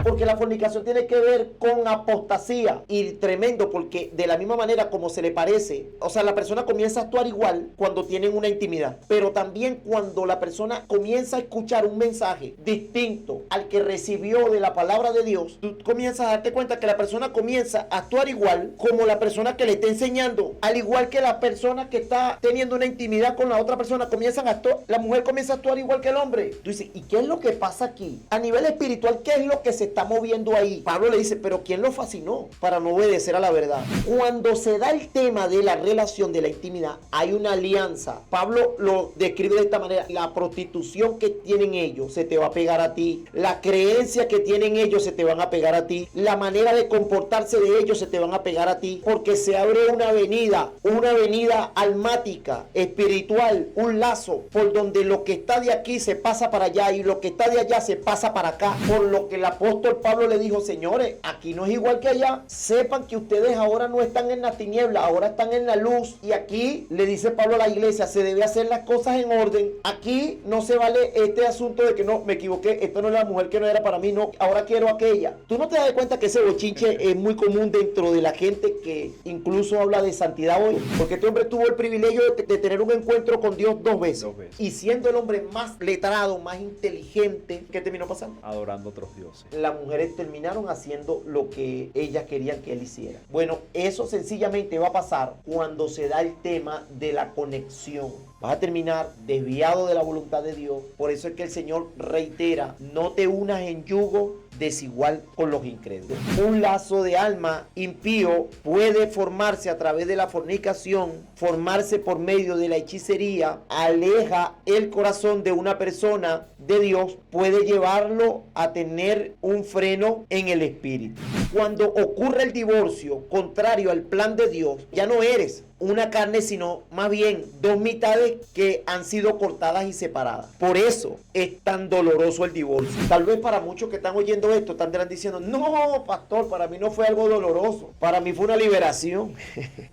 Porque la fornicación tiene que ver con apostasía. Y tremendo, porque de la misma manera como se le parece, o sea, la persona comienza a actuar igual cuando tienen una intimidad. Pero también cuando la persona comienza a escuchar un mensaje distinto al que recibió de la palabra de Dios, tú comienzas a darte cuenta que la persona comienza a actuar igual como la persona que le está enseñando. Al igual que la persona que está teniendo una intimidad con la otra persona, comienzan a actuar, la mujer comienza a actuar igual que el hombre. Tú dices, ¿y qué es lo que pasa aquí? A nivel espiritual, ¿qué es lo que se está moviendo ahí? Pablo le dice, pero ¿quién lo fascinó para no obedecer a la verdad? Cuando se da el tema de la relación, de la intimidad, hay una alianza. Pablo lo describe de esta manera: la prostitución que tienen ellos se te va a pegar a ti, la creencia que tienen ellos se te van a pegar a ti, la manera de comportarse de ellos se te van a pegar a ti, porque se abre una avenida almática, espiritual, un lazo por donde lo que está de aquí se pasa para allá y lo que está de allá se pasa para acá. Por lo que el apóstol Pablo le dijo, señores, aquí no es igual que allá. Sepan que ustedes ahora no están en la tiniebla, ahora están en la luz. Y aquí le dice Pablo a la iglesia, se debe hacer las cosas en orden. Aquí no se vale este asunto de que no, me equivoqué, esta no es la mujer que no era para mí, no, ahora quiero aquella. Tú no te das cuenta que ese bochinche es muy común dentro de la gente que incluso habla de santidad hoy, porque este hombre tuvo el privilegio de tener un encuentro con Dios dos veces. Y siendo el hombre más letrado, más inteligente, ¿qué terminó pasando? Adorando otros dioses. Las mujeres terminaron haciendo lo que ellas querían que él hiciera. Bueno, eso sencillamente va a pasar cuando se da el tema de la conexión. Vas a terminar desviado de la voluntad de Dios. Por eso es que el Señor reitera, no te unas en yugo desigual con los incrédulos. Un lazo de alma impío puede formarse a través de la fornicación, formarse por medio de la hechicería, aleja el corazón de una persona de Dios, puede llevarlo a tener un freno en el espíritu. Cuando ocurre el divorcio contrario al plan de Dios, ya no eres una carne, sino más bien dos mitades que han sido cortadas y separadas. Por eso es tan doloroso el divorcio. Tal vez para muchos que están oyendo esto están diciendo, no, pastor, para mí no fue algo doloroso, para mí fue una liberación.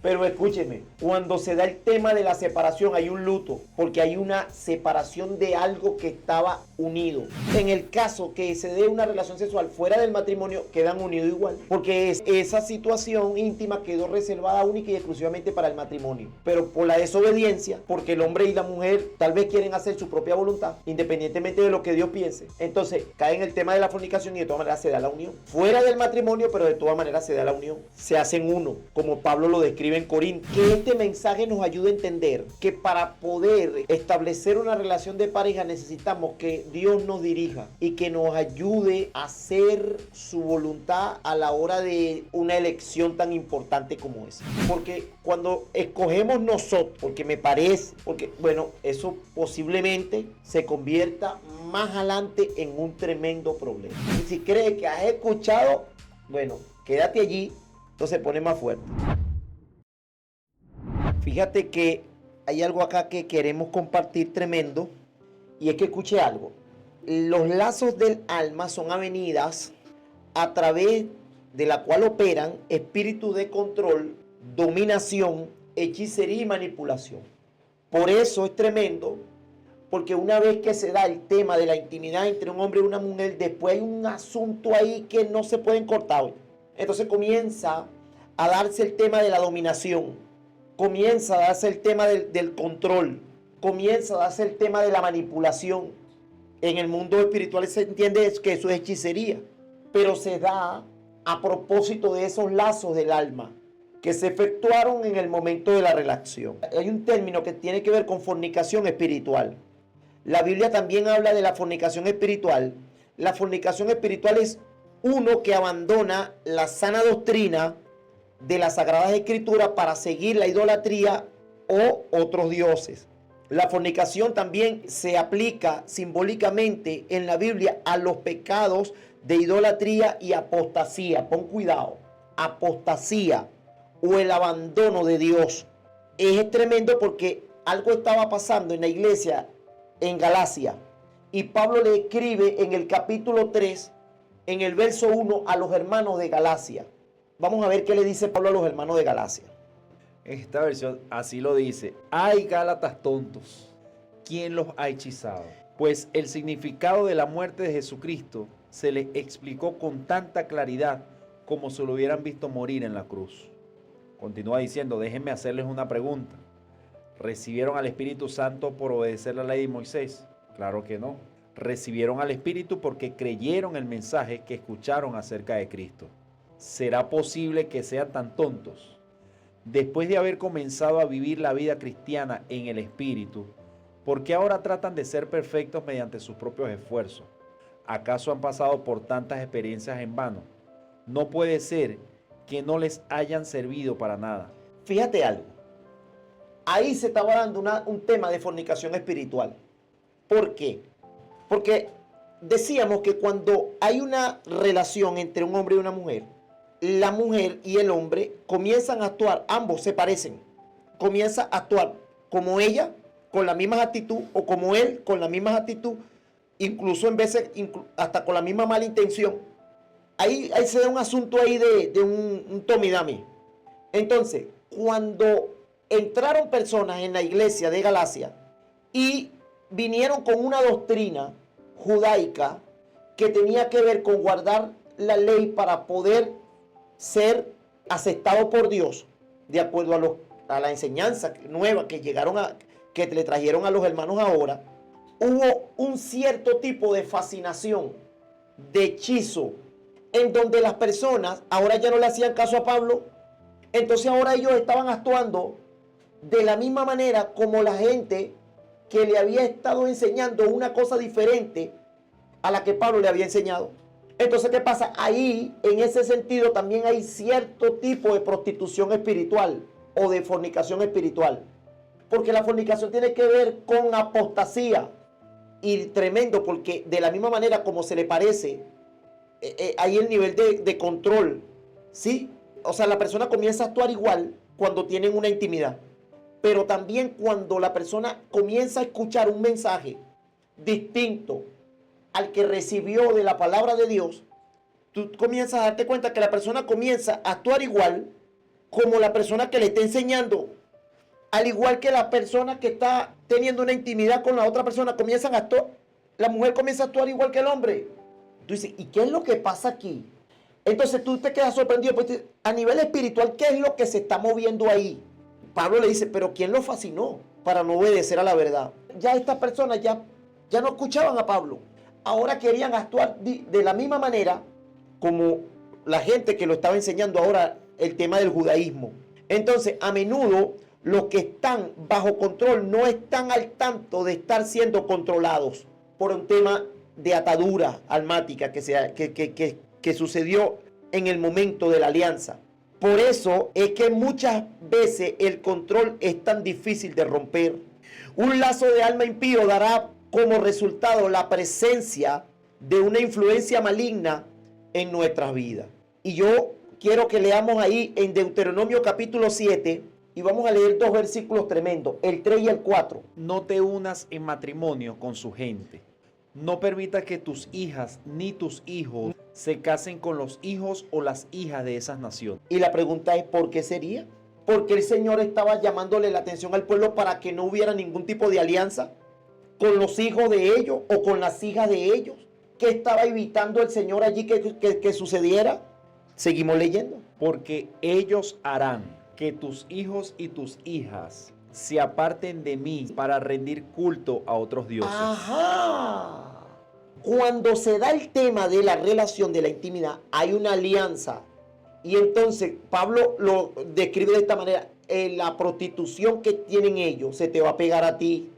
Pero escúcheme, cuando se da el tema de la separación hay un luto, porque hay una separación de algo que estaba unido. En el caso que se dé una relación sexual fuera del matrimonio, quedan unidos igual, porque esa situación íntima quedó reservada única y exclusivamente para el matrimonio. Pero por la desobediencia, porque el hombre y la mujer tal vez quieren hacer su propia voluntad, independientemente de lo que Dios piense, entonces cae en el tema de la fornicación y de todas maneras se da la unión. Fuera del matrimonio, pero de todas maneras se da la unión. Se hacen uno, como Pablo lo describe en Corintios. Que este mensaje nos ayude a entender que para poder establecer una relación de pareja necesitamos que Dios nos dirija y que nos ayude a hacer su voluntad a la hora de una elección tan importante como esa. Porque cuando escogemos nosotros, porque me parece, porque bueno, eso posiblemente se convierta más adelante en un tremendo problema. Y si crees que has escuchado, bueno, quédate allí, entonces se pone más fuerte. Fíjate que hay algo acá que queremos compartir tremendo, y es que escuche algo. Los lazos del alma son avenidas a través de la cual operan espíritus de control, dominación, hechicería y manipulación. Por eso es tremendo, porque una vez que se da el tema de la intimidad entre un hombre y una mujer, después hay un asunto ahí que no se pueden cortar. Entonces comienza a darse el tema de la dominación, comienza a darse el tema del control, comienza a darse el tema de la manipulación. En el mundo espiritual se entiende que eso es hechicería, pero se da a propósito de esos lazos del alma que se efectuaron en el momento de la relación. Hay un término que tiene que ver con fornicación espiritual. La Biblia también habla de la fornicación espiritual. La fornicación espiritual es uno que abandona la sana doctrina de las Sagradas Escrituras para seguir la idolatría o otros dioses. La fornicación también se aplica simbólicamente en la Biblia a los pecados de idolatría y apostasía. Pon cuidado, apostasía o el abandono de Dios. Es tremendo porque algo estaba pasando en la iglesia en Galacia y Pablo le escribe en el capítulo 3, en el verso 1, a los hermanos de Galacia. Vamos a ver qué le dice Pablo a los hermanos de Galacia. Esta versión así lo dice: ¡ay, Gálatas tontos! ¿Quién los ha hechizado? Pues el significado de la muerte de Jesucristo se les explicó con tanta claridad como si lo hubieran visto morir en la cruz. Continúa diciendo: déjenme hacerles una pregunta. ¿Recibieron al Espíritu Santo por obedecer la ley de Moisés? Claro que no. Recibieron al Espíritu porque creyeron el mensaje que escucharon acerca de Cristo. ¿Será posible que sean tan tontos? Después de haber comenzado a vivir la vida cristiana en el Espíritu, ¿por qué ahora tratan de ser perfectos mediante sus propios esfuerzos? ¿Acaso han pasado por tantas experiencias en vano? No puede ser que no les hayan servido para nada. Fíjate algo. Ahí se estaba dando un tema de fornicación espiritual. ¿Por qué? Porque decíamos que cuando hay una relación entre un hombre y una mujer, la mujer y el hombre comienzan a actuar, ambos se parecen, comienza a actuar como ella, con la misma actitud, o como él, con la misma actitud, incluso en veces hasta con la misma mala intención. Ahí se da un asunto ahí de un tome y dame. Entonces, cuando entraron personas en la iglesia de Galacia y vinieron con una doctrina judaica que tenía que ver con guardar la ley para poder ser aceptado por Dios, de acuerdo a la enseñanza nueva que que le trajeron a los hermanos ahora, hubo un cierto tipo de fascinación, de hechizo, en donde las personas ahora ya no le hacían caso a Pablo. Entonces ahora ellos estaban actuando de la misma manera como la gente que le había estado enseñando una cosa diferente a la que Pablo le había enseñado. Entonces, ¿qué pasa? Ahí, en ese sentido, también hay cierto tipo de prostitución espiritual o de fornicación espiritual. Porque la fornicación tiene que ver con apostasía. Y tremendo, porque de la misma manera como se le parece, hay el nivel de control, ¿sí? O sea, la persona comienza a actuar igual cuando tienen una intimidad. Pero también cuando la persona comienza a escuchar un mensaje distinto al que recibió de la palabra de Dios, tú comienzas a darte cuenta que la persona comienza a actuar igual como la persona que le está enseñando. Al igual que la persona que está teniendo una intimidad con la otra persona, comienzan a actuar, la mujer comienza a actuar igual que el hombre. Tú dices, ¿y qué es lo que pasa aquí? Entonces tú te quedas sorprendido, pues, a nivel espiritual, ¿qué es lo que se está moviendo ahí? Pablo le dice, pero ¿quién lo fascinó para no obedecer a la verdad? Ya estas personas ya no escuchaban a Pablo. Ahora querían actuar de la misma manera como la gente que lo estaba enseñando ahora el tema del judaísmo. Entonces, a menudo los que están bajo control no están al tanto de estar siendo controlados por un tema de atadura almática que sucedió en el momento de la alianza. Por eso es que muchas veces el control es tan difícil de romper. Un lazo de alma impío dará como resultado la presencia de una influencia maligna en nuestras vidas. Y yo quiero que leamos ahí en Deuteronomio capítulo 7 y vamos a leer dos versículos tremendos, el 3 y el 4. No te unas en matrimonio con su gente. No permitas que tus hijas ni tus hijos se casen con los hijos o las hijas de esas naciones. Y la pregunta es, ¿por qué sería? Porque el Señor estaba llamándole la atención al pueblo para que no hubiera ningún tipo de alianza con los hijos de ellos o con las hijas de ellos. ¿Qué estaba evitando el Señor allí que sucediera? Seguimos leyendo. Porque ellos harán que tus hijos y tus hijas se aparten de mí para rendir culto a otros dioses. Ajá. Cuando se da el tema de la relación de la intimidad, hay una alianza. Y entonces Pablo lo describe de esta manera. La prostitución que tienen ellos se te va a pegar a ti.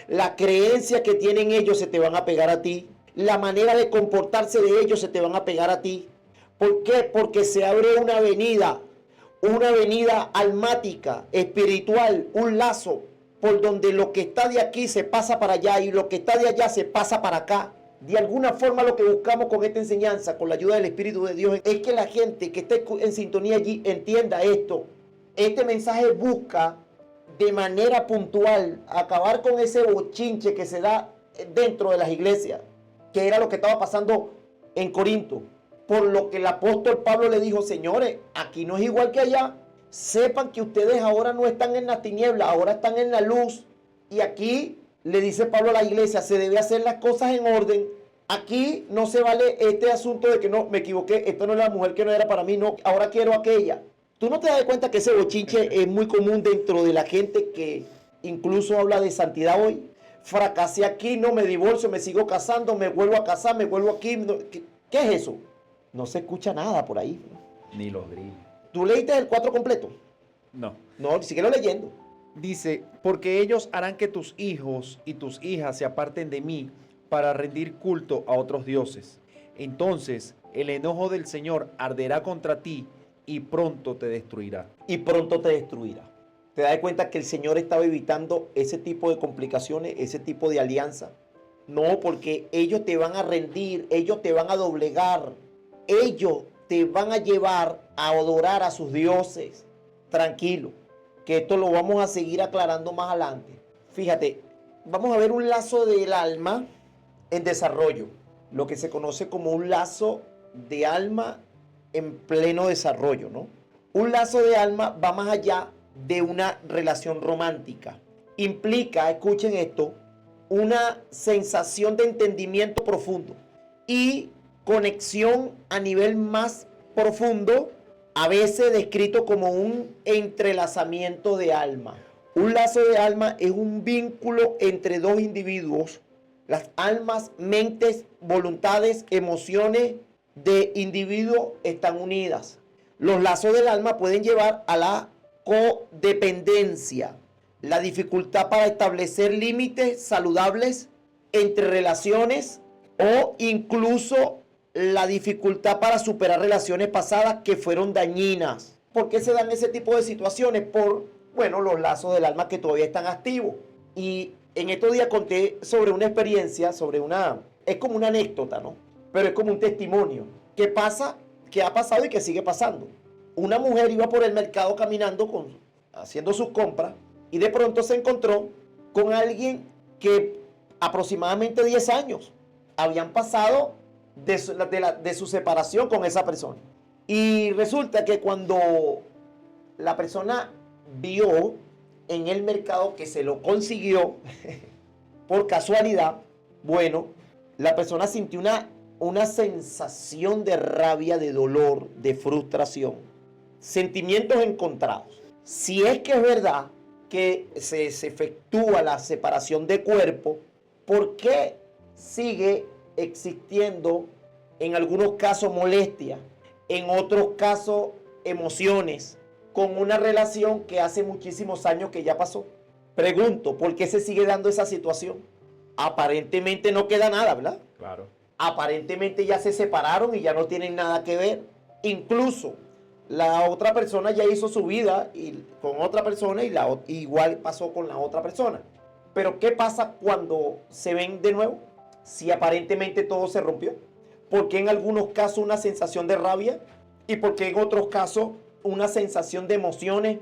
La creencia que tienen ellos se te van a pegar a ti. La manera de comportarse de ellos se te van a pegar a ti. ¿Por qué? Porque se abre una avenida almática, espiritual, un lazo por donde lo que está de aquí se pasa para allá y lo que está de allá se pasa para acá. De alguna forma lo que buscamos con esta enseñanza, con la ayuda del Espíritu de Dios, es que la gente que esté en sintonía allí entienda esto. Este mensaje busca de manera puntual acabar con ese bochinche que se da dentro de las iglesias, que era lo que estaba pasando en Corinto. por lo que el apóstol Pablo le dijo, señores, aquí no es igual que allá. Sepan que ustedes ahora no están en la tiniebla, ahora están en la luz. Y aquí le dice Pablo a la iglesia, se debe hacer las cosas en orden. Aquí no se vale este asunto de que no, me equivoqué, esto no es la mujer que no era para mí, no, ahora quiero aquella. ¿Tú no te das cuenta que ese bochinche es muy común dentro de la gente que incluso habla de santidad hoy? Fracasé aquí, no me divorcio, me sigo casando, me vuelvo a casar, me vuelvo aquí. No, ¿qué es eso? No se escucha nada por ahí. Ni los grillos. ¿Tú leíste el 4 completo? No. No, síguelo leyendo. Dice, porque ellos harán que tus hijos y tus hijas se aparten de mí para rendir culto a otros dioses. Entonces el enojo del Señor arderá contra ti y pronto te destruirá. Y pronto te destruirá. ¿Te das cuenta que el Señor estaba evitando ese tipo de complicaciones, ese tipo de alianza? No, porque ellos te van a rendir, ellos te van a doblegar, ellos te van a llevar a adorar a sus dioses. Tranquilo, que esto lo vamos a seguir aclarando más adelante. Fíjate, vamos a ver un lazo del alma en desarrollo, lo que se conoce como un lazo de alma en pleno desarrollo, ¿no? Un lazo de alma va más allá de una relación romántica. Implica, escuchen esto, una sensación de entendimiento profundo y conexión a nivel más profundo, a veces descrito como un entrelazamiento de alma. Un lazo de alma es un vínculo entre dos individuos. Las almas, mentes, voluntades, emociones de individuos están unidas. Los lazos del alma pueden llevar a la codependencia, la dificultad para establecer límites saludables entre relaciones o incluso la dificultad para superar relaciones pasadas que fueron dañinas. ¿Por qué se dan ese tipo de situaciones? Por, bueno, los lazos del alma que todavía están activos. Y en estos días conté sobre una experiencia, es como una anécdota, ¿no? Pero es como un testimonio. ¿Qué pasa? ¿Qué ha pasado y qué sigue pasando? Una mujer iba por el mercado caminando, haciendo sus compras, y de pronto se encontró con alguien que aproximadamente 10 años habían pasado de su separación con esa persona. Y resulta que cuando la persona vio en el mercado que se lo consiguió por casualidad, bueno, la persona sintió una sensación de rabia, de dolor, de frustración, sentimientos encontrados. Si es que es verdad que se efectúa la separación de cuerpo, ¿por qué sigue existiendo en algunos casos molestia, en otros casos emociones, con una relación que hace muchísimos años que ya pasó? Pregunto, ¿por qué se sigue dando esa situación? Aparentemente no queda nada, ¿verdad? Claro. Aparentemente ya se separaron y ya no tienen nada que ver. Incluso la otra persona ya hizo su vida con otra persona y igual pasó con la otra persona. Pero ¿qué pasa cuando se ven de nuevo? Si aparentemente todo se rompió. ¿Por qué en algunos casos una sensación de rabia? ¿Y por qué en otros casos una sensación de emociones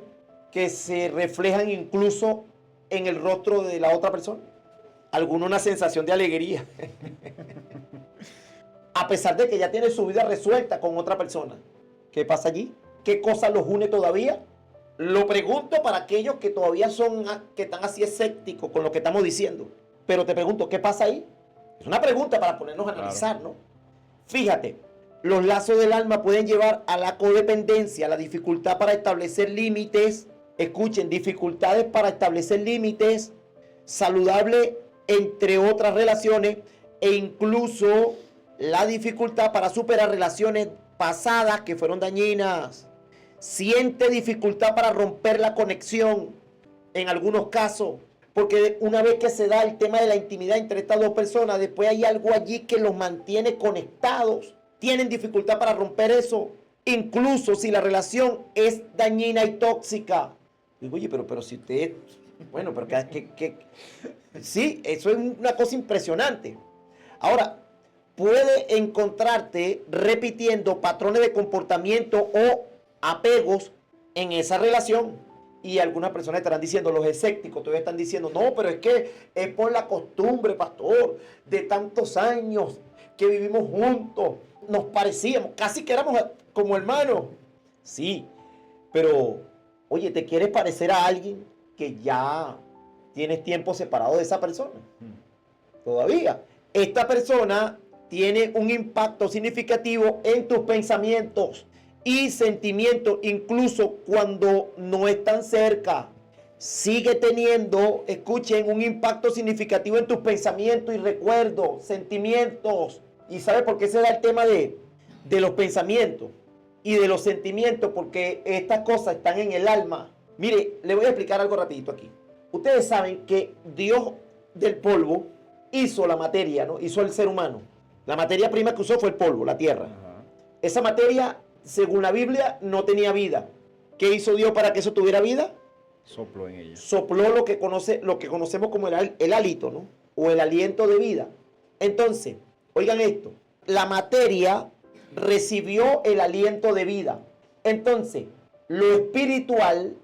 que se reflejan incluso en el rostro de la otra persona? Alguna una sensación de alegría. A pesar de que ya tiene su vida resuelta con otra persona. ¿Qué pasa allí? ¿Qué cosa los une todavía? Lo pregunto para aquellos que todavía que están así escépticos con lo que estamos diciendo. Pero te pregunto, ¿qué pasa ahí? Es una pregunta para ponernos a analizar, ¿no? Fíjate, los lazos del alma pueden llevar a la codependencia, la dificultad para establecer límites. Escuchen, dificultades para establecer límites saludables entre otras relaciones e incluso la dificultad para superar relaciones pasadas que fueron dañinas. Siente dificultad para romper la conexión en algunos casos, porque una vez que se da el tema de la intimidad entre estas dos personas, después hay algo allí que los mantiene conectados. Tienen dificultad para romper eso, incluso si la relación es dañina y tóxica. Digo, oye, pero si usted... Bueno, pero sí, eso es una cosa impresionante. Ahora, puede encontrarte repitiendo patrones de comportamiento o apegos en esa relación. Y algunas personas estarán diciendo, los escépticos todavía están diciendo, no, pero es que es por la costumbre, pastor, de tantos años. que vivimos juntos, nos parecíamos, casi que éramos como hermanos. Sí, pero, oye, ¿te quieres parecer a alguien que ya tienes tiempo separado de esa persona? Todavía. Esta persona tiene un impacto significativo en tus pensamientos y sentimientos, incluso cuando no están cerca. Sigue teniendo, escuchen, un impacto significativo en tus pensamientos y recuerdos, sentimientos. ¿Y sabe por qué se da el tema de los pensamientos y de los sentimientos? Porque estas cosas están en el alma. Mire, le voy a explicar algo rapidito aquí. Ustedes saben que Dios del polvo hizo la materia, ¿no? Hizo el ser humano. La materia prima que usó fue el polvo, la tierra. Esa materia, según la Biblia, no tenía vida. ¿Qué hizo Dios para que eso tuviera vida? Sopló en ella. Sopló lo que conocemos como el hálito, ¿no? O el aliento de vida. Entonces, oigan esto. La materia recibió el aliento de vida. Entonces, lo espiritual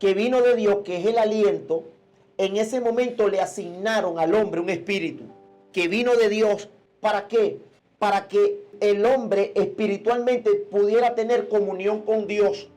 que vino de Dios, que es el aliento, en ese momento le asignaron al hombre un espíritu que vino de Dios. ¿Para qué? Para que el hombre espiritualmente pudiera tener comunión con Dios.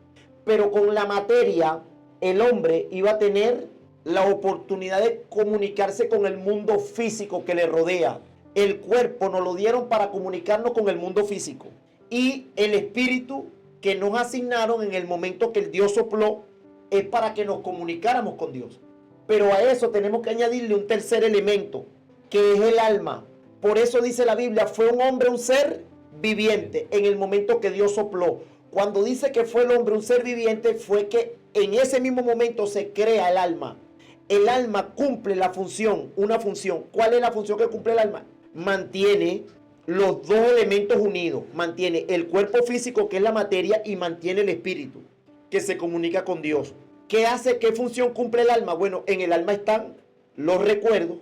Pero con la materia, el hombre iba a tener la oportunidad de comunicarse con el mundo físico que le rodea. El cuerpo nos lo dieron para comunicarnos con el mundo físico. Y el espíritu que nos asignaron en el momento que el Dios sopló es para que nos comunicáramos con Dios. Pero a eso tenemos que añadirle un tercer elemento, que es el alma. Por eso dice la Biblia, fue un hombre un ser viviente en el momento que Dios sopló. Cuando dice que fue el hombre un ser viviente, fue que en ese mismo momento se crea el alma. El alma cumple la función, una función. ¿Cuál es la función que cumple el alma? Mantiene los dos elementos unidos. Mantiene el cuerpo físico, que es la materia, y mantiene el espíritu, que se comunica con Dios. ¿Qué hace? ¿Qué función cumple el alma? Bueno, en el alma están los recuerdos,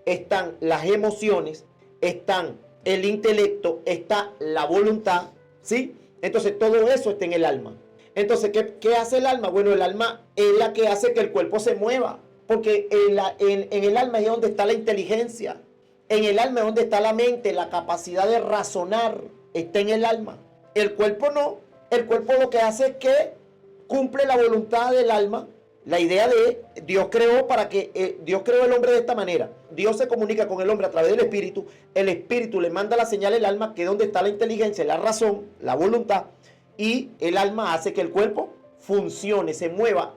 están las emociones, están el intelecto, está la voluntad, ¿sí? Entonces todo eso está en el alma. Entonces, ¿qué hace el alma? Bueno, el alma es la que hace que el cuerpo se mueva, porque en el alma es donde está la inteligencia, en el alma es donde está la mente, la capacidad de razonar, está en el alma. El cuerpo no, el cuerpo lo que hace es que cumple la voluntad del alma. La idea de Dios creó Dios creó el hombre de esta manera. Dios se comunica con el hombre a través del espíritu. El espíritu le manda la señal al alma, que es donde está la inteligencia, la razón, la voluntad. Y el alma hace que el cuerpo funcione, se mueva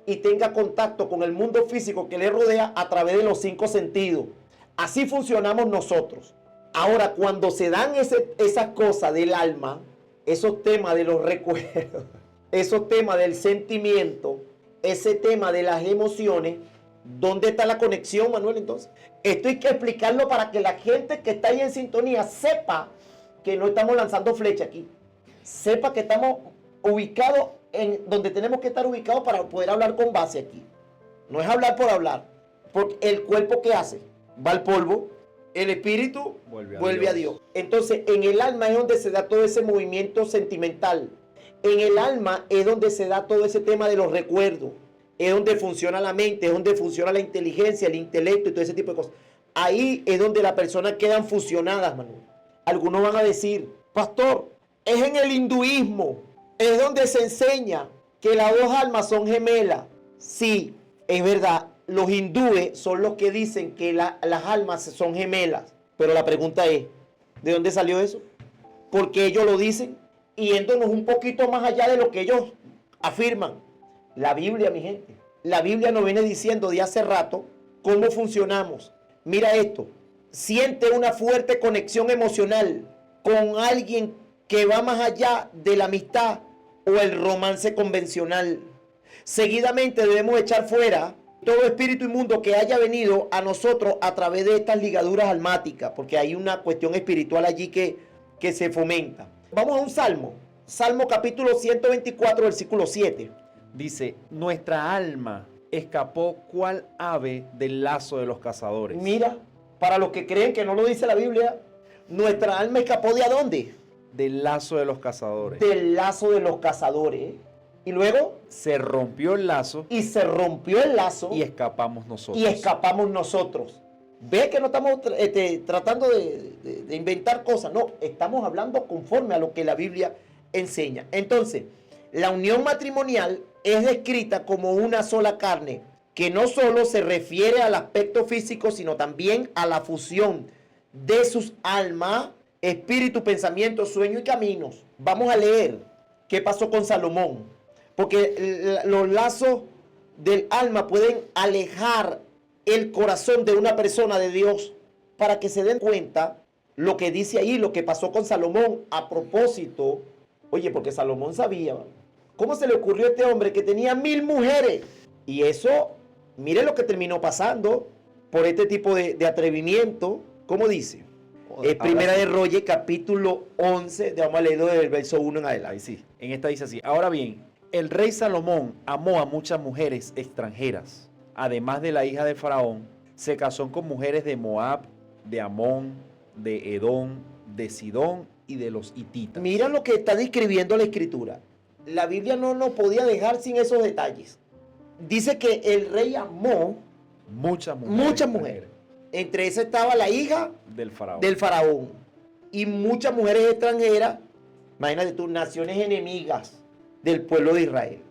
y tenga contacto con el mundo físico que le rodea a través de los 5 sentidos. Así funcionamos nosotros. Ahora, cuando se dan esas cosas del alma, esos temas de los recuerdos, esos temas del sentimiento, ese tema de las emociones, ¿dónde está la conexión, Manuel? Entonces, esto hay que explicarlo para que la gente que está ahí en sintonía sepa que no estamos lanzando flecha aquí. Sepa que estamos ubicados en donde tenemos que estar ubicados para poder hablar con base aquí. No es hablar por hablar. Porque el cuerpo, ¿qué hace? Va al polvo, el espíritu vuelve a Dios. Entonces, en el alma es donde se da todo ese movimiento sentimental. En el alma es donde se da todo ese tema de los recuerdos. Es donde funciona la mente, es donde funciona la inteligencia, el intelecto y todo ese tipo de cosas. Ahí es donde las personas quedan fusionadas, Manuel. Algunos van a decir, pastor, es en el hinduismo, es donde se enseña que las dos almas son gemelas. Sí, es verdad, los hindúes son los que dicen que las almas son gemelas. Pero la pregunta es, ¿de dónde salió eso? Porque ellos lo dicen, yéndonos un poquito más allá de lo que ellos afirman. La Biblia, mi gente, la Biblia nos viene diciendo de hace rato cómo funcionamos. Mira esto, siente una fuerte conexión emocional con alguien que va más allá de la amistad o el romance convencional. Seguidamente debemos echar fuera todo espíritu inmundo que haya venido a nosotros a través de estas ligaduras almáticas, porque hay una cuestión espiritual allí que se fomenta. Vamos a un salmo. Salmo capítulo 124, versículo 7. Dice, nuestra alma escapó cual ave del lazo de los cazadores. Mira, para los que creen que no lo dice la Biblia, nuestra alma escapó ¿de a dónde? Del lazo de los cazadores. Del lazo de los cazadores. Y luego se rompió el lazo. Y se rompió el lazo. Y escapamos nosotros. Y escapamos nosotros. Ve que no estamos tratando de inventar cosas, no, estamos hablando conforme a lo que la Biblia enseña. Entonces, la unión matrimonial es descrita como una sola carne, que no solo se refiere al aspecto físico, sino también a la fusión de sus almas, espíritu, pensamiento, sueño y caminos. Vamos a leer qué pasó con Salomón, porque los lazos del alma pueden alejar el corazón de una persona de Dios, para que se den cuenta lo que dice ahí, lo que pasó con Salomón a propósito. Oye, porque Salomón sabía cómo se le ocurrió a este hombre que tenía 1000 mujeres. Y eso, mire lo que terminó pasando por este tipo de atrevimiento. ¿Cómo dice? Primera de Reyes, capítulo 11, vamos a leerlo del verso 1 en adelante. Ahí sí. En esta dice así. Ahora bien, el rey Salomón amó a muchas mujeres extranjeras. Además de la hija de Faraón, se casó con mujeres de Moab, de Amón, de Edom, de Sidón y de los hititas. Mira lo que está describiendo la escritura. La Biblia no nos podía dejar sin esos detalles. Dice que el rey amó muchas mujeres. Entre esas estaba la hija del faraón. Y muchas mujeres extranjeras, imagínate tú, naciones enemigas del pueblo de Israel.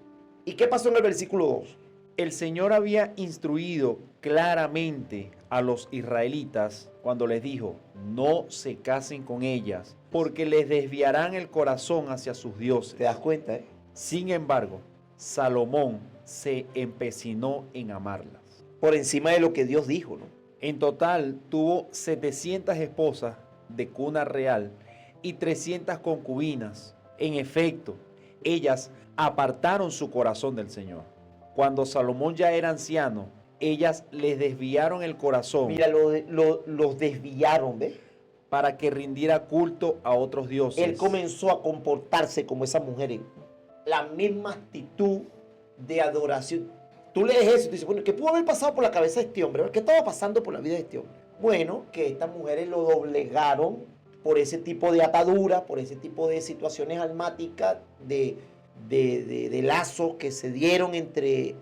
¿Y qué pasó en el versículo 2? El Señor había instruido claramente a los israelitas cuando les dijo, no se casen con ellas, porque les desviarán el corazón hacia sus dioses. ¿Te das cuenta? Sin embargo, Salomón se empecinó en amarlas. Por encima de lo que Dios dijo, ¿no? En total tuvo 700 esposas de cuna real y 300 concubinas. En efecto, ellas apartaron su corazón del Señor. Cuando Salomón ya era anciano, ellas les desviaron el corazón. Mira, los desviaron, ¿ves? Para que rindiera culto a otros dioses. Él comenzó a comportarse como esas mujeres. La misma actitud de adoración. Tú lees eso y te dices, bueno, ¿qué pudo haber pasado por la cabeza de este hombre? ¿Qué estaba pasando por la vida de este hombre? Bueno, que estas mujeres lo doblegaron por ese tipo de ataduras, por ese tipo de situaciones almáticas, de lazos que se dieron entre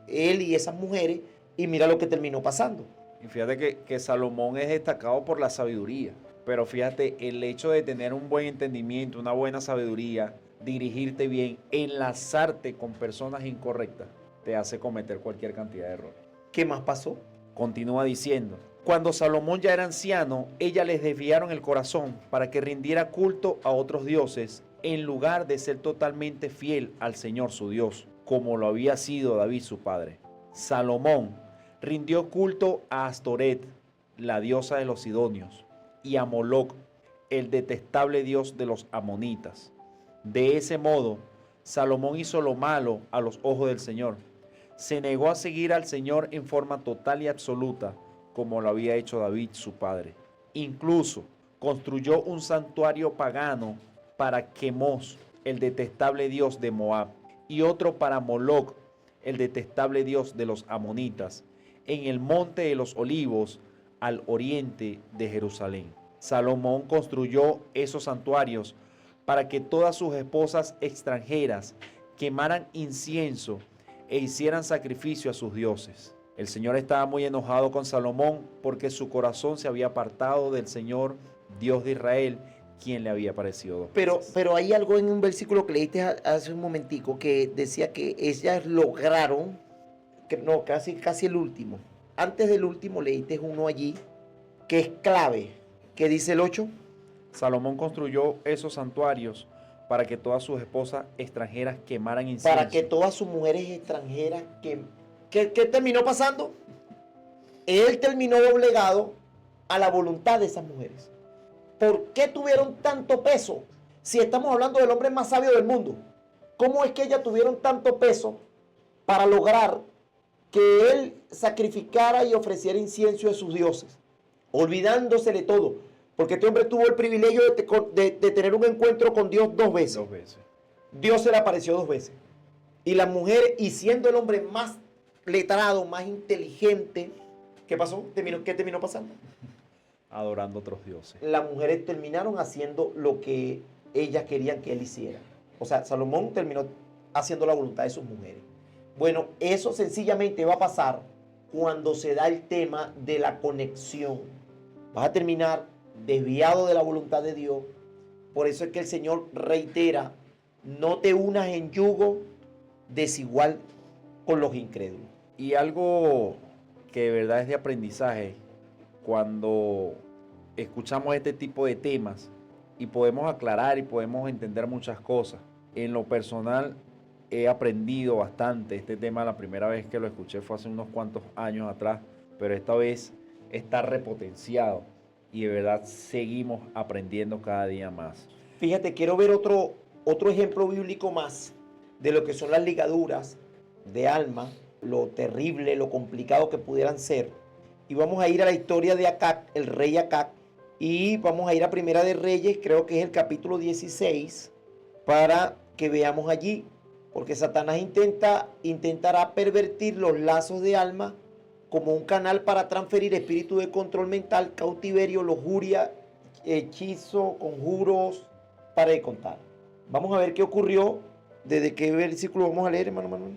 él y esas mujeres, y mira lo que terminó pasando. Y fíjate que Salomón es destacado por la sabiduría, pero fíjate, el hecho de tener un buen entendimiento, una buena sabiduría, dirigirte bien, enlazarte con personas incorrectas, te hace cometer cualquier cantidad de errores. ¿Qué más pasó? Continúa diciendo, cuando Salomón ya era anciano, ellas les desviaron el corazón para que rindiera culto a otros dioses, en lugar de ser totalmente fiel al Señor su Dios, como lo había sido David su padre. Salomón rindió culto a Astoret, la diosa de los sidonios, y a Moloc, el detestable dios de los amonitas. De ese modo, Salomón hizo lo malo a los ojos del Señor. Se negó a seguir al Señor en forma total y absoluta, como lo había hecho David su padre. Incluso construyó un santuario pagano para Quemos, el detestable dios de Moab, y otro para Moloc, el detestable dios de los amonitas, en el monte de los olivos, al oriente de Jerusalén. Salomón construyó esos santuarios para que todas sus esposas extranjeras quemaran incienso e hicieran sacrificio a sus dioses. El Señor estaba muy enojado con Salomón porque su corazón se había apartado del Señor, Dios de Israel, quien le había parecido dos veces. Pero hay algo en un versículo que leíste hace un momentico que decía que ellas lograron, casi el último. Antes del último leíste uno allí que es clave, que dice el 8. Salomón construyó esos santuarios para que todas sus esposas extranjeras quemaran incienso. Para que todas sus mujeres extranjeras ¿Qué terminó pasando? Él terminó doblegado a la voluntad de esas mujeres. ¿Por qué tuvieron tanto peso? Si estamos hablando del hombre más sabio del mundo, ¿cómo es que ellas tuvieron tanto peso para lograr que él sacrificara y ofreciera incienso a sus dioses? Olvidándose de todo. Porque este hombre tuvo el privilegio de tener un encuentro con Dios 2 veces. 2 veces. Dios se le apareció 2 veces. Y la mujer, y siendo el hombre más letrado, más inteligente, ¿qué pasó? ¿Qué terminó pasando? Adorando otros dioses. Las mujeres terminaron haciendo lo que ellas querían que él hiciera. O sea, Salomón terminó haciendo la voluntad de sus mujeres. Bueno, eso sencillamente va a pasar cuando se da el tema de la conexión. Vas a terminar desviado de la voluntad de Dios. Por eso es que el Señor reitera, no te unas en yugo desigual con los incrédulos. Y algo que de verdad es de aprendizaje, cuando escuchamos este tipo de temas y podemos aclarar y podemos entender muchas cosas. En lo personal he aprendido bastante este tema. La primera vez que lo escuché fue hace unos cuantos años atrás, pero esta vez está repotenciado y de verdad seguimos aprendiendo cada día más. Fíjate, quiero ver otro ejemplo bíblico más de lo que son las ligaduras de alma, lo terrible, lo complicado que pudieran ser. Y vamos a ir a la historia de Acab, el rey Acab, y vamos a ir a Primera de Reyes, creo que es el capítulo 16, para que veamos allí, porque Satanás intentará pervertir los lazos de alma como un canal para transferir espíritu de control mental, cautiverio, lujuria, hechizo, conjuros, para de contar. Vamos a ver qué ocurrió. ¿Desde qué versículo vamos a leer, hermano Manuel?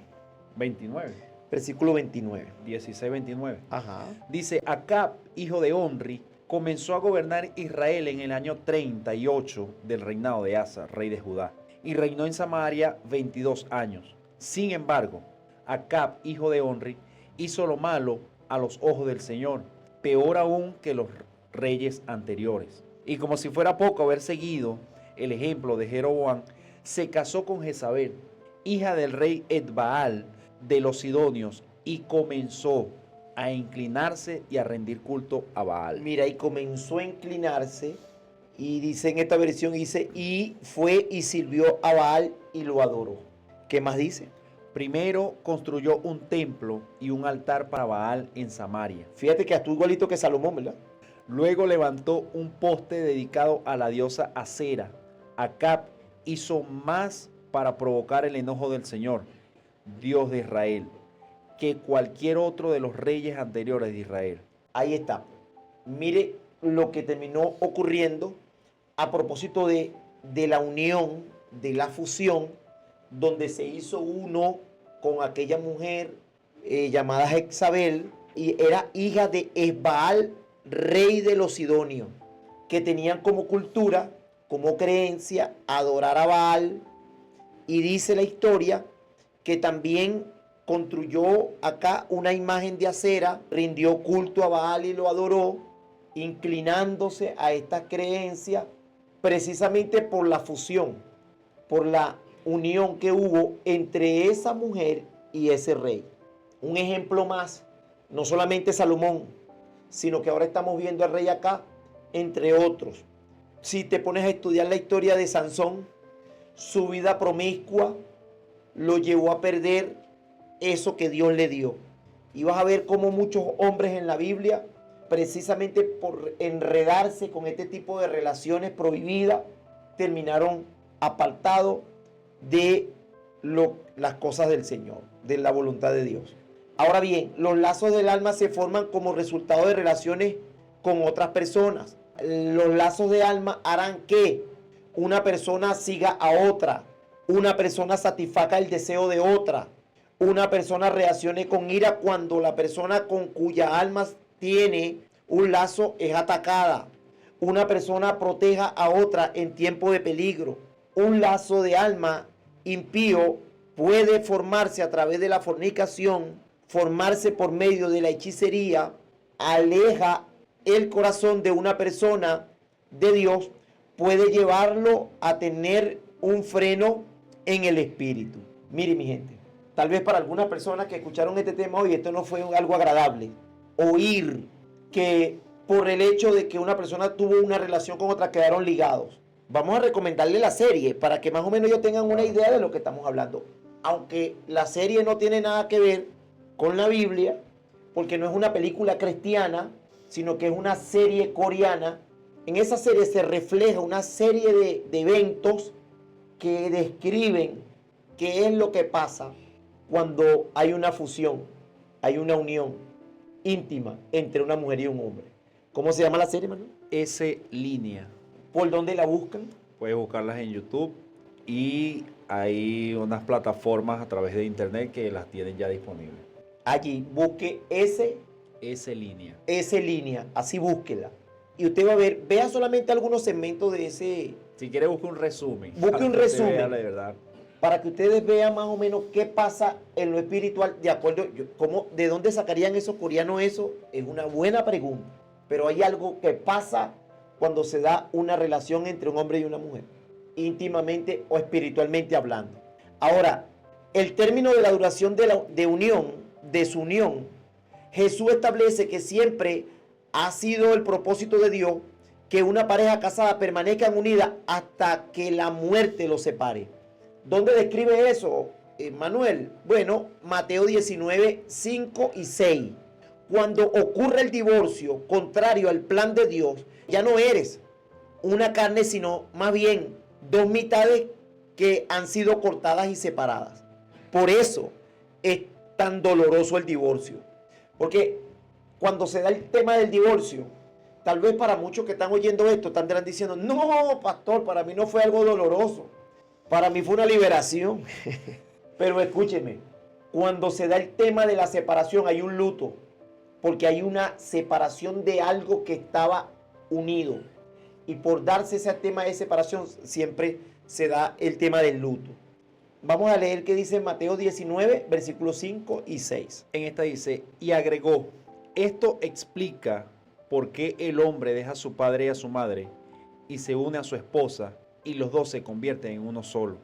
29. Versículo 29. 16-29. Ajá. Dice, Acab, hijo de Onri, comenzó a gobernar Israel en el año 38 del reinado de Asa, rey de Judá, y reinó en Samaria 22 años. Sin embargo, Acab, hijo de Onri, hizo lo malo a los ojos del Señor, peor aún que los reyes anteriores. Y como si fuera poco haber seguido el ejemplo de Jeroboam, se casó con Jezabel, hija del rey Etbaal de los Sidonios, y comenzó a inclinarse y a rendir culto a Baal. Mira, y comenzó a inclinarse, y dice en esta versión, dice, y fue y sirvió a Baal y lo adoró. ¿Qué más dice? Primero construyó un templo y un altar para Baal en Samaria. Fíjate que actuó igualito que Salomón, ¿verdad? Luego levantó un poste dedicado a la diosa Acera. Acab hizo más para provocar el enojo del Señor, Dios de Israel, que cualquier otro de los reyes anteriores de Israel. Ahí está. Mire lo que terminó ocurriendo a propósito de la unión, de la fusión, donde se hizo uno con aquella mujer llamada Jezabel, y era hija de Esbaal, rey de los Sidonios, que tenían como cultura, como creencia, adorar a Baal. Y dice la historia que también construyó acá una imagen de acera, rindió culto a Baal y lo adoró, inclinándose a esta creencia precisamente por la fusión, por la unión que hubo entre esa mujer y ese rey. Un ejemplo más, no solamente Salomón, sino que ahora estamos viendo al rey acá, entre otros. Si te pones a estudiar la historia de Sansón, su vida promiscua lo llevó a perder eso que Dios le dio. Y vas a ver cómo muchos hombres en la Biblia, precisamente por enredarse con este tipo de relaciones prohibidas, terminaron apartados de las cosas del Señor, de la voluntad de Dios. Ahora bien, los lazos del alma se forman como resultado de relaciones con otras personas. Los lazos de alma harán que una persona siga a otra, una persona satisfaga el deseo de otra, una persona reaccione con ira cuando la persona con cuya alma tiene un lazo es atacada, una persona proteja a otra en tiempo de peligro. Un lazo de alma impío puede formarse a través de la fornicación, formarse por medio de la hechicería, aleja el corazón de una persona de Dios, puede llevarlo a tener un freno en el espíritu. Mire, mi gente, tal vez para algunas personas que escucharon este tema hoy, esto no fue algo agradable. Oír que por el hecho de que una persona tuvo una relación con otra quedaron ligados. Vamos a recomendarle la serie para que más o menos ellos tengan una idea de lo que estamos hablando. Aunque la serie no tiene nada que ver con la Biblia, porque no es una película cristiana, sino que es una serie coreana. En esa serie se refleja una serie de eventos que describen qué es lo que pasa cuando hay una fusión, hay una unión íntima entre una mujer y un hombre. ¿Cómo se llama la serie, Manuel? S-Línea. ¿Por dónde la buscan? Puedes buscarlas en YouTube y hay unas plataformas a través de internet que las tienen ya disponibles. Allí busque Esa línea. esa línea, así búsquela. Y usted va a ver, vea solamente algunos segmentos de ese, Si quiere, busque un resumen. Busque para un que usted resumen. vea la verdad. para que ustedes vean más o menos qué pasa en lo espiritual, de acuerdo, de dónde sacarían esos coreanos eso, es una buena pregunta. Pero hay algo que pasa cuando se da una relación entre un hombre y una mujer, íntimamente o espiritualmente hablando. Ahora, el término de la duración de unión, de su unión, Jesús establece que siempre ha sido el propósito de Dios que una pareja casada permanezcan unidas hasta que la muerte los separe. ¿Dónde describe eso, Manuel? Bueno, Mateo 19, 5 y 6. Cuando ocurre el divorcio, contrario al plan de Dios, ya no eres una carne, sino más bien dos mitades que han sido cortadas y separadas. Por eso es tan doloroso el divorcio. Porque cuando se da el tema del divorcio, tal vez para muchos que están oyendo esto, están diciendo, no, pastor, para mí no fue algo doloroso. Para mí fue una liberación. Pero escúcheme, cuando se da el tema de la separación hay un luto, porque hay una separación de algo que estaba unido. Y por darse ese tema de separación siempre se da el tema del luto. Vamos a leer qué dice Mateo 19, versículos 5 y 6. En esta dice, y agregó, esto explica por qué el hombre deja a su padre y a su madre y se une a su esposa y los dos se convierten en uno solo.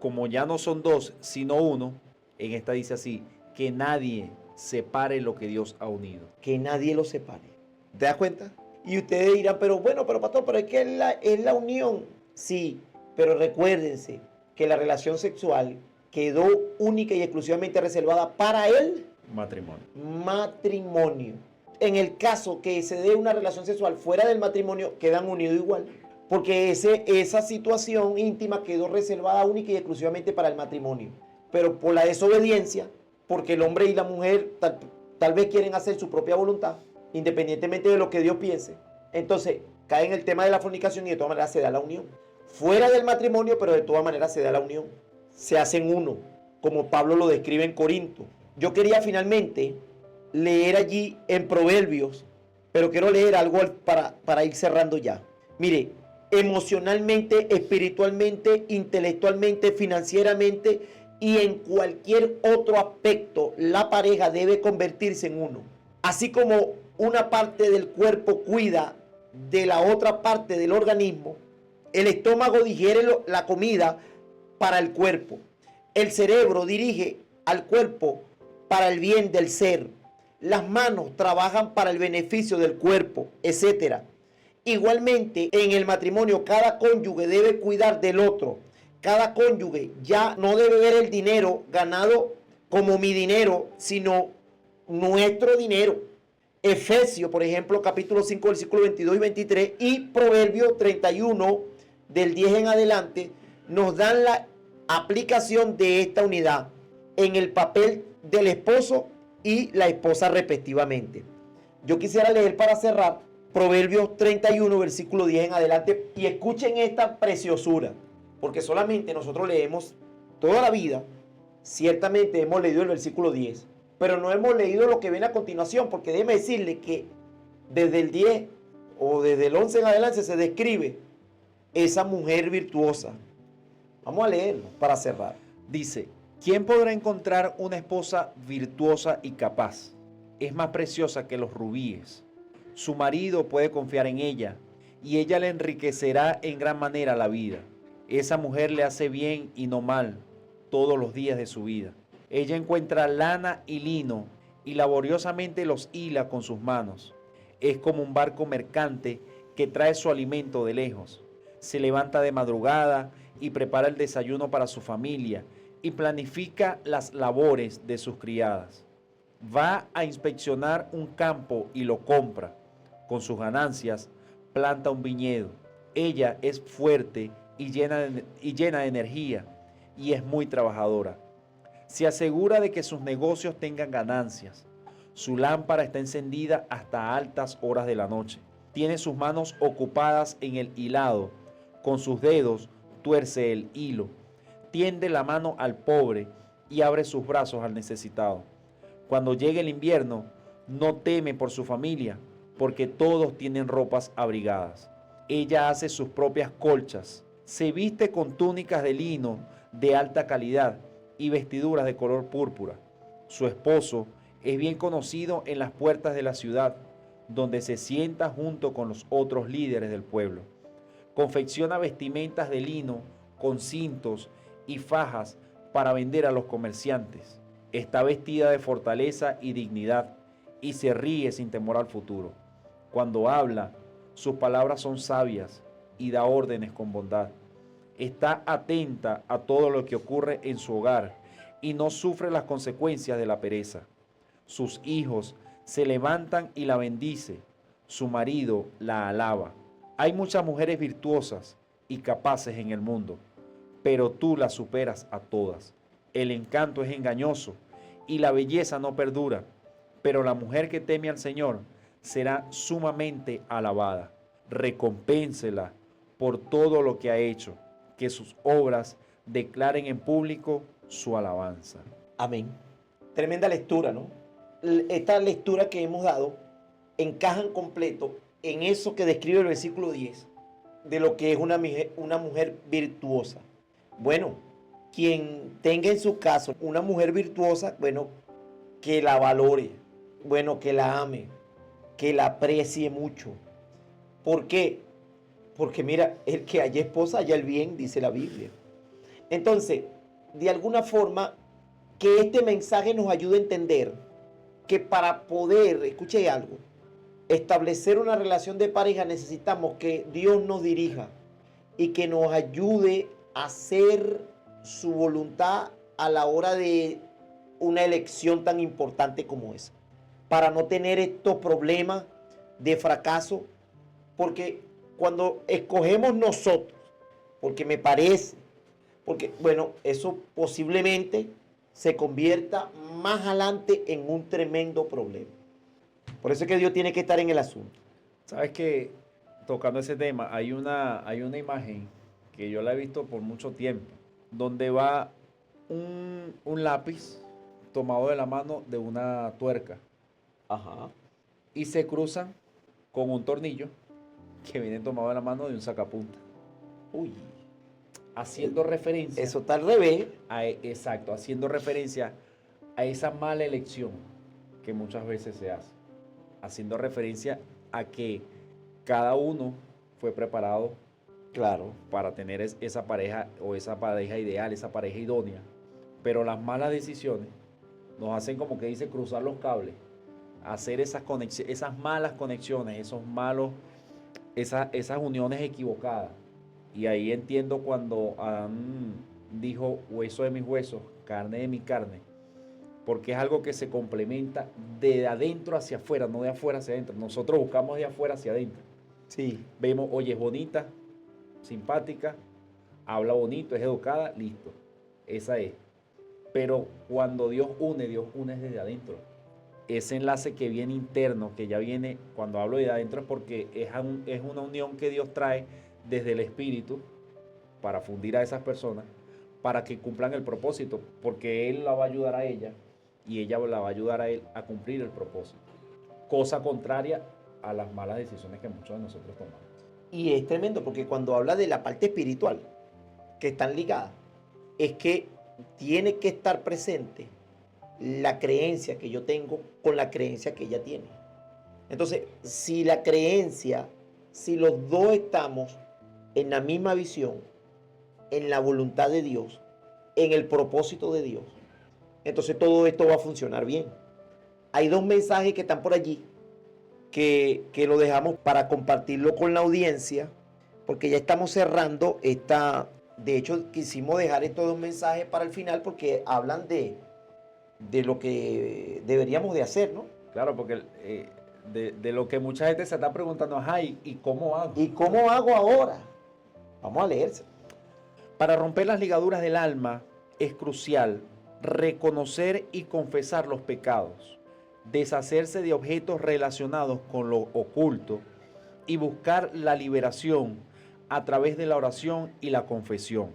Como ya no son dos, sino uno, en esta dice así, que nadie separe lo que Dios ha unido. Que nadie lo separe. ¿Te das cuenta? Y ustedes dirán, pero bueno, pero pastor, pero es que es la unión. Sí, pero recuérdense que la relación sexual quedó única y exclusivamente reservada para el matrimonio. En el caso que se dé una relación sexual fuera del matrimonio, quedan unidos igual. Porque esa situación íntima quedó reservada única y exclusivamente para el matrimonio. Pero por la desobediencia, porque el hombre y la mujer tal vez quieren hacer su propia voluntad, independientemente de lo que Dios piense, entonces cae en el tema de la fornicación y de todas maneras se da la unión. Fuera del matrimonio, pero de todas maneras se da la unión. Se hacen uno, como Pablo lo describe en Corinto. Yo quería finalmente leer allí en Proverbios, pero quiero leer algo para ir cerrando ya. Mire, emocionalmente, espiritualmente, intelectualmente, financieramente y en cualquier otro aspecto, la pareja debe convertirse en uno. Así como una parte del cuerpo cuida de la otra parte del organismo, el estómago digiere la comida para el cuerpo. El cerebro dirige al cuerpo para el bien del ser. Las manos trabajan para el beneficio del cuerpo, etc. Igualmente, en el matrimonio, cada cónyuge debe cuidar del otro. Cada cónyuge ya no debe ver el dinero ganado como mi dinero, sino nuestro dinero. Efesios, por ejemplo, capítulo 5, versículos 22 y 23 y Proverbios 31, del 10 en adelante, nos dan la aplicación de esta unidad en el papel del esposo y la esposa respectivamente. Yo quisiera leer para cerrar Proverbios 31, versículo 10 en adelante, y escuchen esta preciosura, porque solamente nosotros leemos toda la vida, ciertamente hemos leído el versículo 10, pero no hemos leído lo que viene a continuación, porque déjeme decirle que desde el 10 o desde el 11 en adelante se describe esa mujer virtuosa. Vamos a leerlo para cerrar. Dice, ¿quién podrá encontrar una esposa virtuosa y capaz? Es más preciosa que los rubíes. Su marido puede confiar en ella y ella le enriquecerá en gran manera la vida. Esa mujer le hace bien y no mal todos los días de su vida. Ella encuentra lana y lino y laboriosamente los hila con sus manos. Es como un barco mercante que trae su alimento de lejos. Se levanta de madrugada y prepara el desayuno para su familia y planifica las labores de sus criadas. Va a inspeccionar un campo y lo compra. Con sus ganancias planta un viñedo. Ella es fuerte y llena de energía y es muy trabajadora. Se asegura de que sus negocios tengan ganancias. Su lámpara está encendida hasta altas horas de la noche. Tiene sus manos ocupadas en el hilado. Con sus dedos tuerce el hilo. Tiende la mano al pobre y abre sus brazos al necesitado. Cuando llegue el invierno, no teme por su familia, porque todos tienen ropas abrigadas. Ella hace sus propias colchas, se viste con túnicas de lino de alta calidad y vestiduras de color púrpura. Su esposo es bien conocido en las puertas de la ciudad, donde se sienta junto con los otros líderes del pueblo. Confecciona vestimentas de lino con cintos y fajas para vender a los comerciantes. Está vestida de fortaleza y dignidad y se ríe sin temor al futuro. Cuando habla, sus palabras son sabias y da órdenes con bondad. Está atenta a todo lo que ocurre en su hogar y no sufre las consecuencias de la pereza. Sus hijos se levantan y la bendice. Su marido la alaba. Hay muchas mujeres virtuosas y capaces en el mundo, pero tú las superas a todas. El encanto es engañoso y la belleza no perdura, pero la mujer que teme al Señor será sumamente alabada. Recompénsela por todo lo que ha hecho, que sus obras declaren en público su alabanza. Amén. Tremenda lectura, ¿no? Esta lectura que hemos dado encajan completo en eso que describe el versículo 10 de lo que es una mujer virtuosa. Bueno, quien tenga en su caso una mujer virtuosa, bueno, que la valore, bueno, que la ame, que la aprecie mucho. ¿Por qué? Porque mira, el que haya esposa haya el bien, dice la Biblia. Entonces, de alguna forma, que este mensaje nos ayude a entender que para poder, escuche algo, establecer una relación de pareja necesitamos que Dios nos dirija y que nos ayude a hacer su voluntad a la hora de una elección tan importante como esa, para no tener estos problemas de fracaso, porque cuando escogemos nosotros, porque me parece, porque bueno, eso posiblemente se convierta más adelante en un tremendo problema. Por eso es que Dios tiene que estar en el asunto. Sabes que, tocando ese tema, hay una imagen que yo la he visto por mucho tiempo, donde va un lápiz tomado de la mano de una tuerca. Ajá. Y se cruzan con un tornillo que viene tomado de la mano de un sacapunta. Uy. Haciendo referencia. Eso está al revés. Exacto, haciendo referencia a esa mala elección que muchas veces se hace. Haciendo referencia a que cada uno fue preparado, claro, para tener esa pareja o esa pareja ideal, esa pareja idónea. Pero las malas decisiones nos hacen, como que dice, cruzar los cables, hacer esas malas conexiones, esas uniones equivocadas. Y ahí entiendo cuando Adán dijo, hueso de mis huesos, carne de mi carne, porque es algo que se complementa de adentro hacia afuera, no de afuera hacia adentro. Nosotros buscamos de afuera hacia adentro. Sí. Vemos, oye, es bonita, simpática, habla bonito, es educada, listo. Esa es. Pero cuando Dios une desde adentro. Ese enlace que viene interno, que ya viene, cuando hablo de adentro es porque es una unión que Dios trae desde el Espíritu para fundir a esas personas, para que cumplan el propósito, porque Él la va a ayudar a ella y ella la va a ayudar a él a cumplir el propósito. Cosa contraria a las malas decisiones que muchos de nosotros tomamos. Y es tremendo porque cuando habla de la parte espiritual, que están ligadas, es que tiene que estar presente la creencia que yo tengo con la creencia que ella tiene. Entonces, si la creencia, si los dos estamos en la misma visión, en la voluntad de Dios, en el propósito de Dios, entonces todo esto va a funcionar bien. Hay dos mensajes que están por allí, que lo dejamos para compartirlo con la audiencia, porque ya estamos cerrando esta. De hecho, quisimos dejar estos dos mensajes para el final porque hablan de lo que deberíamos de hacer, ¿no? Claro, porque de lo que mucha gente se está preguntando, ajá, ¿y cómo hago? ¿Y cómo hago ahora? Vamos a leerse. Para romper las ligaduras del alma es crucial reconocer y confesar los pecados, deshacerse de objetos relacionados con lo oculto y buscar la liberación a través de la oración y la confesión,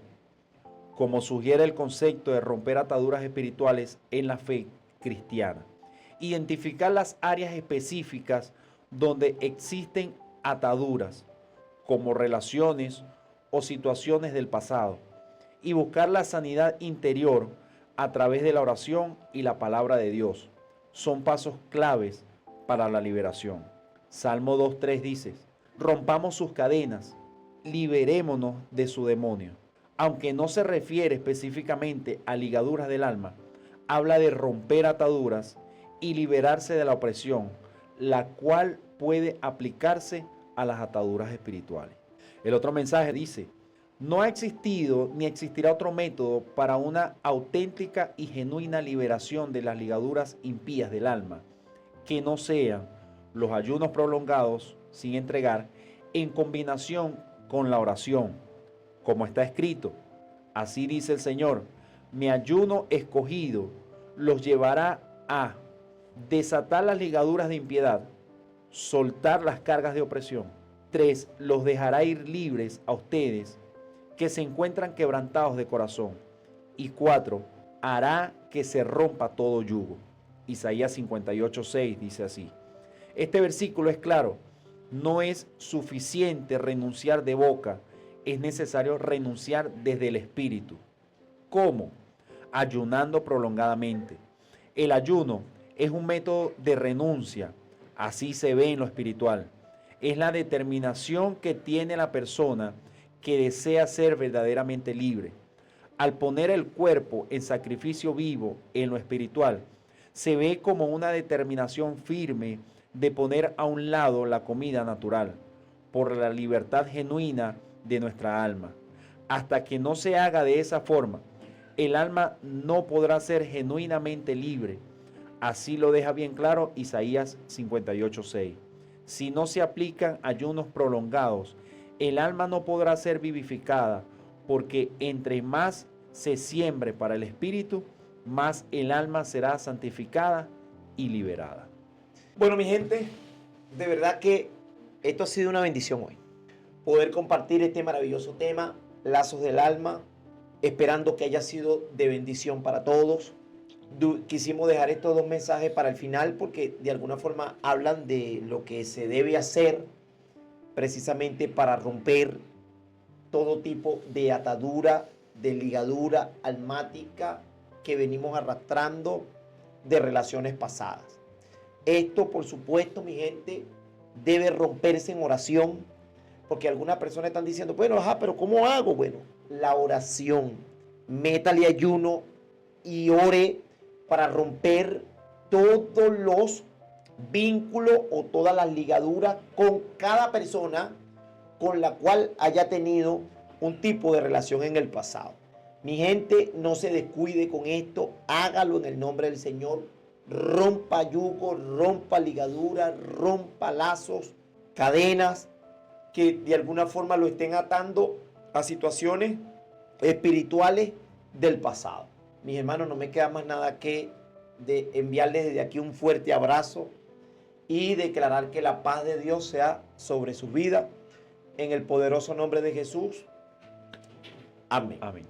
como sugiere el concepto de romper ataduras espirituales en la fe cristiana. Identificar las áreas específicas donde existen ataduras, como relaciones o situaciones del pasado, y buscar la sanidad interior a través de la oración y la palabra de Dios. Son pasos claves para la liberación. Salmo 2.3 dice, rompamos sus cadenas, liberémonos de su demonio. Aunque no se refiere específicamente a ligaduras del alma, habla de romper ataduras y liberarse de la opresión, la cual puede aplicarse a las ataduras espirituales. El otro mensaje dice, no ha existido ni existirá otro método para una auténtica y genuina liberación de las ligaduras impías del alma, que no sean los ayunos prolongados sin entregar en combinación con la oración, como está escrito. Así dice el Señor, mi ayuno escogido los llevará a desatar las ligaduras de impiedad, soltar las cargas de opresión. 3. Los dejará ir libres a ustedes que se encuentran quebrantados de corazón. Y 4. Hará que se rompa todo yugo. Isaías 58:6 dice así. Este versículo es claro. No es suficiente renunciar de boca, es necesario renunciar desde el espíritu. ¿Cómo? Ayunando prolongadamente. El ayuno es un método de renuncia, así se ve en lo espiritual. Es la determinación que tiene la persona que desea ser verdaderamente libre. Al poner el cuerpo en sacrificio vivo en lo espiritual, se ve como una determinación firme de poner a un lado la comida natural por la libertad genuina de nuestra alma. Hasta que no se haga de esa forma, el alma no podrá ser genuinamente libre. Así lo deja bien claro Isaías 58:6. Si no se aplican ayunos prolongados, el alma no podrá ser vivificada, porque entre más se siembre para el espíritu, más el alma será santificada y liberada. Bueno, mi gente, de verdad que esto ha sido una bendición hoy. Poder compartir este maravilloso tema, Lazos del Alma, esperando que haya sido de bendición para todos. Quisimos dejar estos dos mensajes para el final porque de alguna forma hablan de lo que se debe hacer precisamente para romper todo tipo de atadura, de ligadura almática que venimos arrastrando de relaciones pasadas. Esto, por supuesto, mi gente, debe romperse en oración, porque algunas personas están diciendo, bueno, pero ¿cómo hago? Bueno, la oración, métale ayuno y ore para romper todos los vínculos o todas las ligaduras con cada persona con la cual haya tenido un tipo de relación en el pasado. Mi gente, no se descuide con esto, hágalo en el nombre del Señor. Rompa yugo, rompa ligaduras, rompa lazos, cadenas que de alguna forma lo estén atando a situaciones espirituales del pasado. Mis hermanos, no me queda más nada que de enviarles desde aquí un fuerte abrazo y declarar que la paz de Dios sea sobre sus vidas en el poderoso nombre de Jesús. Amén. Amén.